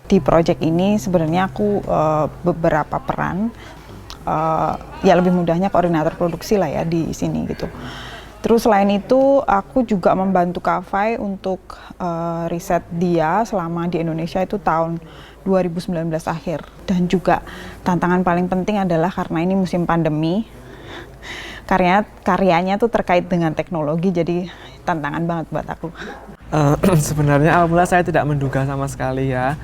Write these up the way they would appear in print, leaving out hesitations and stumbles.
Di project ini sebenarnya aku beberapa peran, ya lebih mudahnya koordinator produksi lah ya di sini gitu. Terus selain itu aku juga membantu Kafai untuk riset dia selama di Indonesia itu tahun 2019 akhir. Dan juga tantangan paling penting adalah karena ini musim pandemi, karyanya tuh terkait dengan teknologi, jadi tantangan banget buat aku. Sebenarnya awalnya saya tidak menduga sama sekali ya.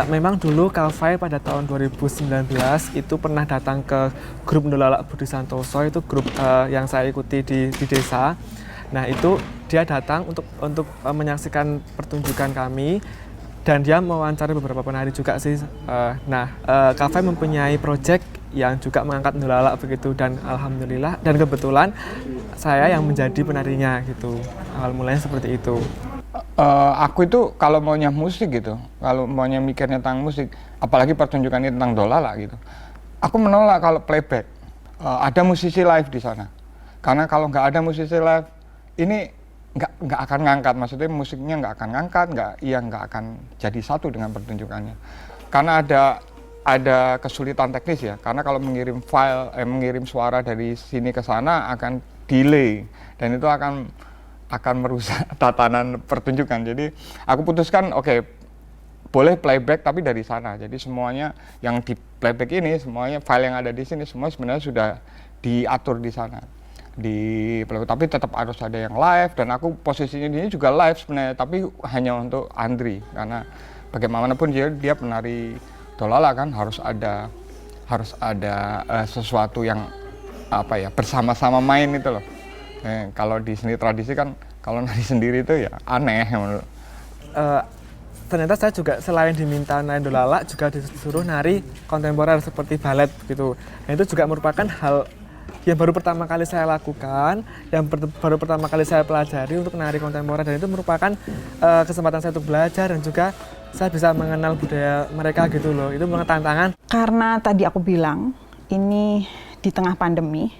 Memang dulu Kafai pada tahun 2019 itu pernah datang ke grup Ndolalak Budi Santoso, itu grup yang saya ikuti di desa. Nah itu dia datang untuk menyaksikan pertunjukan kami dan dia mewawancari beberapa penari juga sih. Kafai mempunyai project yang juga mengangkat Ndolalak begitu, dan alhamdulillah dan kebetulan saya yang menjadi penarinya gitu. Awal mulanya seperti itu. Aku itu kalau maunya musik gitu, kalau maunya mikirnya tentang musik, apalagi pertunjukannya tentang Ndolalak gitu, aku menolak kalau playback. Ada musisi live di sana, karena kalau nggak ada musisi live, ini nggak akan ngangkat, maksudnya musiknya nggak akan ngangkat, nggak akan jadi satu dengan pertunjukannya. Karena ada kesulitan teknis ya, karena kalau mengirim file, mengirim suara dari sini ke sana akan delay, dan itu akan merusak tatanan pertunjukan. Jadi aku putuskan oke, boleh playback tapi dari sana. Jadi semuanya yang di playback ini, semuanya file yang ada di sini semua sebenarnya sudah diatur di sana. Tapi tetap harus ada yang live, dan aku posisinya ini juga live sebenarnya, tapi hanya untuk Andri, karena bagaimanapun dia penari Ndolalak kan harus ada sesuatu yang bersama-sama main itu loh. Kalau di seni tradisi kan, kalau nari sendiri itu ya aneh menurut. Ternyata saya juga selain diminta nari Ndolalak juga disuruh nari kontemporer seperti balet gitu. Nah itu juga merupakan hal yang baru pertama kali saya lakukan, yang baru pertama kali saya pelajari untuk nari kontemporer, dan itu merupakan kesempatan saya untuk belajar dan juga saya bisa mengenal budaya mereka gitu loh. Itu merupakan tantangan. Karena tadi aku bilang ini di tengah pandemi,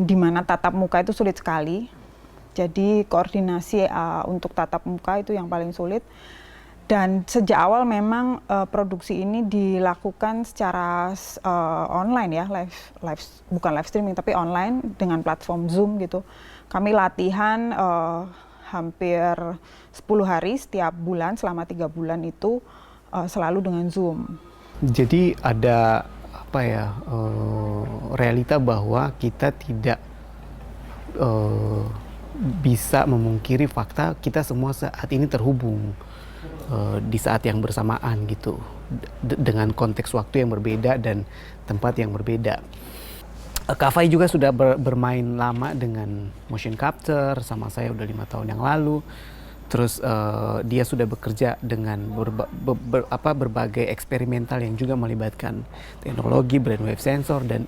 di mana tatap muka itu sulit sekali. Jadi koordinasi untuk tatap muka itu yang paling sulit. Dan sejak awal memang produksi ini dilakukan secara online ya, bukan live streaming tapi online dengan platform Zoom gitu. Kami latihan hampir 10 hari setiap bulan selama 3 bulan itu selalu dengan Zoom. Jadi ada realita bahwa kita tidak bisa memungkiri fakta kita semua saat ini terhubung di saat yang bersamaan gitu, dengan konteks waktu yang berbeda dan tempat yang berbeda. Kafai juga sudah bermain lama dengan motion capture, sama saya udah 5 tahun yang lalu. Terus dia sudah bekerja dengan berbagai eksperimental yang juga melibatkan teknologi, brainwave sensor, dan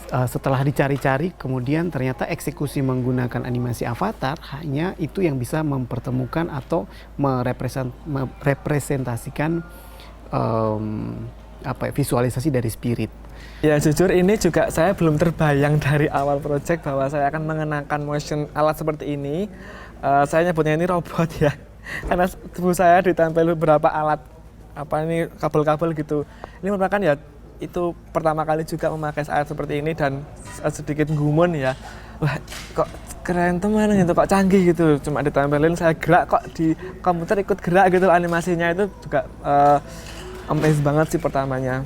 setelah dicari-cari kemudian ternyata eksekusi menggunakan animasi avatar hanya itu yang bisa mempertemukan atau merepresentasikan visualisasi dari spirit. Ya jujur ini juga saya belum terbayang dari awal proyek bahwa saya akan mengenakan motion alat seperti ini. Saya nyebutnya ini robot ya, karena tubuh saya ditempel beberapa alat kabel-kabel gitu. Ini merupakan ya itu pertama kali juga memakai alat seperti ini, dan sedikit gumun ya. Wah kok keren teman gitu, kok canggih gitu. Cuma ditempelin saya gerak, kok di komputer ikut gerak gitu, animasinya itu juga amazing banget sih pertamanya.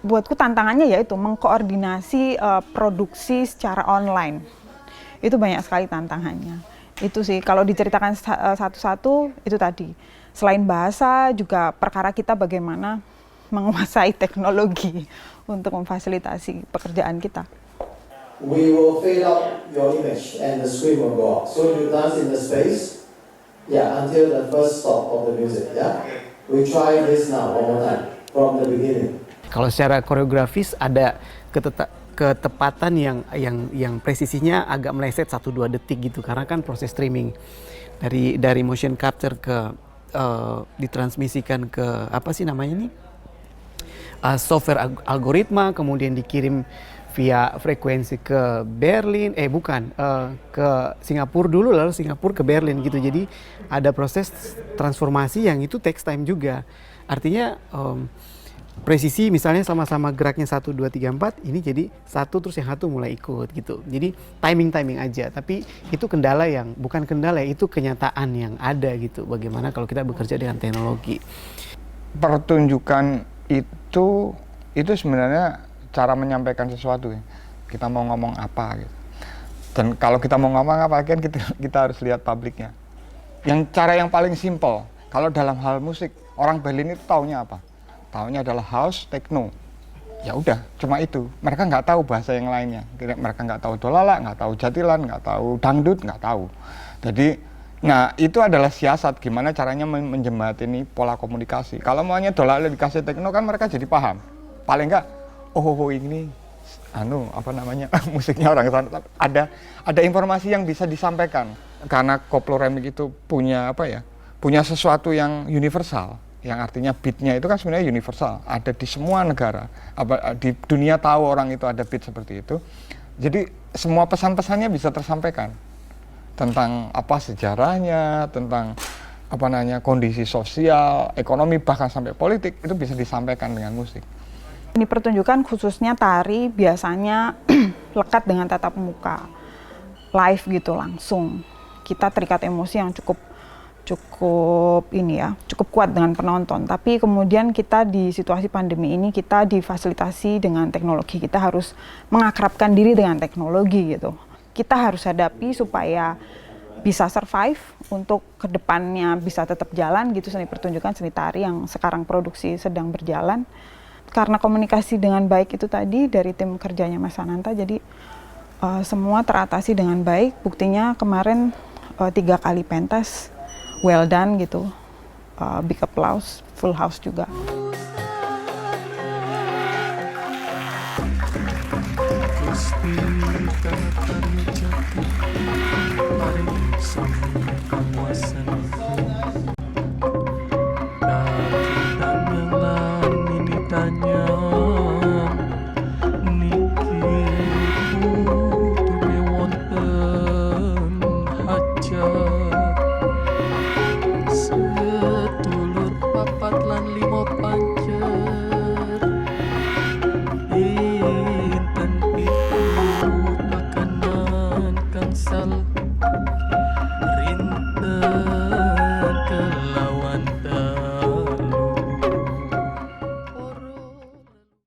Buatku tantangannya yaitu mengkoordinasi produksi secara online. Itu banyak sekali tantangannya. Itu sih kalau diceritakan satu-satu itu tadi. Selain bahasa juga perkara kita bagaimana menguasai teknologi untuk memfasilitasi pekerjaan kita. We will fade out your image and the screen will go off. So you dance in the space, until the first stop of the music, We try this now one more time from the beginning. Kalau secara koreografis ada ketepatan yang presisinya agak meleset 1-2 detik gitu, karena kan proses streaming dari motion capture ke ditransmisikan ke software algoritma, kemudian dikirim via frekuensi ke Berlin, ke Singapura dulu, lalu Singapura ke Berlin gitu. Jadi ada proses transformasi yang itu takes time juga. Artinya presisi misalnya sama-sama geraknya 1, 2, 3, 4, ini jadi satu terus yang satu mulai ikut gitu. Jadi timing aja, tapi itu bukan kendala, itu kenyataan yang ada gitu. Bagaimana kalau kita bekerja dengan teknologi. Pertunjukan itu sebenarnya cara menyampaikan sesuatu ya. Kita mau ngomong apa gitu. Dan kalau kita mau ngomong apa kan kita harus lihat publiknya. Cara yang paling simpel, kalau dalam hal musik, orang Berlin itu taunya apa? Taunya adalah house, techno. Ya udah, cuma itu. Mereka nggak tahu bahasa yang lainnya. Mereka nggak tahu dolala, nggak tahu jatilan, nggak tahu dangdut, nggak tahu. Jadi, nah itu adalah siasat gimana caranya menjembatani pola komunikasi. Kalau maunya dolala dikasih techno kan mereka jadi paham. Paling nggak, oh ini musiknya orang sana. Ada informasi yang bisa disampaikan. Karena koplo remix itu punya sesuatu yang universal, yang artinya beatnya itu kan sebenarnya universal, ada di semua negara, di dunia tahu orang itu ada beat seperti itu. Jadi semua pesan-pesannya bisa tersampaikan tentang apa sejarahnya, tentang kondisi sosial, ekonomi, bahkan sampai politik, itu bisa disampaikan dengan musik. Ini pertunjukan khususnya tari biasanya lekat dengan tatap muka, live gitu langsung. Kita terikat emosi yang cukup kuat dengan penonton. Tapi kemudian kita di situasi pandemi ini kita difasilitasi dengan teknologi. Kita harus mengakrabkan diri dengan teknologi gitu. Kita harus hadapi supaya bisa survive untuk kedepannya bisa tetap jalan gitu seni pertunjukan, seni tari yang sekarang produksi sedang berjalan. Karena komunikasi dengan baik itu tadi dari tim kerjanya Mas Ananta, jadi semua teratasi dengan baik. Buktinya kemarin 3 kali pentas, well done gitu, big applause, full house juga. Mari sambut kawasan